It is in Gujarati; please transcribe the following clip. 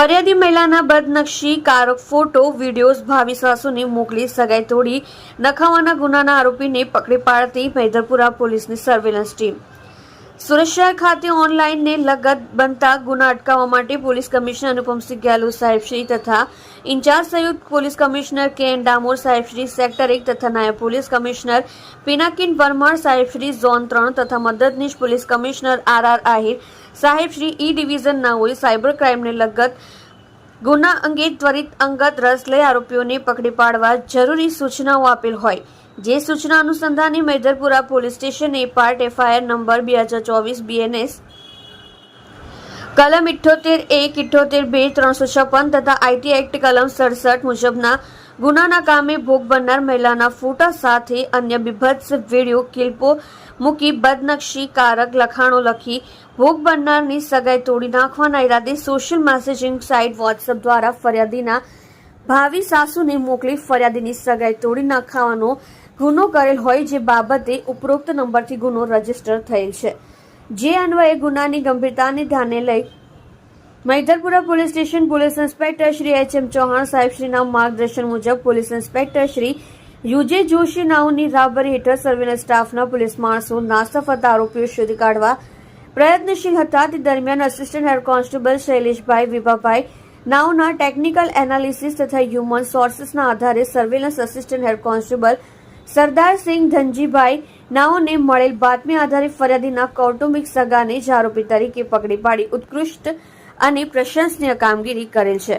ફરિયાદી મહિલાના બદનક્ષી કારક ફોટો વિડીયોઝ ભાવિ સાસુને મોકલી સગાઈ તોડી નખાવાના ગુનાના આરોપીને પકડી પાડતી મૈદરપુરા પોલીસની સર્વેલન્સ ટીમ. સુરત શહેર ખાતે ઓનલાઈનને લગત બનતા ગુના અટકાવવા માટે પોલીસ કમિશનર અનુપમસિંહ ગેહલોત સાહેબશ્રી તથા ઇન્ચાર્જ સંયુક્ત પોલીસ કમિશનર કે.એન. ડામોર સાહેબશ્રી સેક્ટર 1 તથા નાયબ પોલીસ કમિશનર પિનાકિન પરમાર સાહેબશ્રી ઝોન 3 તથા મદદનીશ પોલીસ કમિશનર આર. આહિર સાહેબશ્રી ઈ ડિવિઝન નાઓએ સાયબર ક્રાઇમને લગત ગુના અંગે ત્વરિત અંગત રસ લઈ આરોપીઓને પકડી પાડવા જરૂરી સૂચનાઓ આપેલ હોય જે સૂચના અનુસંધાને મૈદરપુરા પોલીસ સ્ટેશને પાર્ટ એફઆઈઆર નંબર 2024 BNS કલમ 78(1), 78(2), 356 તથા આઈટી એક્ટ કલમ 67 મુજબના ગુનાના કામે ભોગ બનનાર મહિલાના ફોટા સાથે અન્ય બીભત્સ વિડીયો ક્લિપો મૂકી બદનક્ષી કારક લખાણો લખી ભોગ બનનારની સગાઈ તોડી નાખવાના ઈરાદે સોશિયલ મેસેજિંગ સાઇટ વોટ્સએપ દ્વારા ફરિયાદીના ભાવિ સાસુને મોકલી ફરિયાદીની સગાઈ તોડી નાખવાનો ગુનો કરેલ હોય જે બાબતે ઉપરોક્ત નંબરથી ગુનો રજીસ્ટર થયેલ છે. જે અન્વયે ગુનાની ગંભીરતાને ધ્યાને લઈ Maidarpura police station police inspector Shri H.M. Chauhan સાહેબશ્રીના માર્ગદર્શન મુજબ police inspector Shri U J Joshi નાઓની રાહબરી હેઠળ સર્વેલન્સ સ્ટાફના પોલીસ માણસો નાસફ હતા આરોપીઓ શોધી કાઢવા પ્રયત્નશીલ હતા. તે દરમિયાન assistant head constable Shaileshbhai Vibhabhai નાઓના ટેકનિકલ એનાલિસિસ તથા હ્યુમન સોર્સિસના આધારે surveillance assistant head constable Sardarsinh Dhanjibhai નાઓને મળેલ બાતમી આધારે ફરિયાદીના કૌટુંબિક સગાને જ આરોપી તરીકે પકડી પાડી ઉત્કૃષ્ટ અને પ્રશંસનીય કામગીરી કરેલ છે.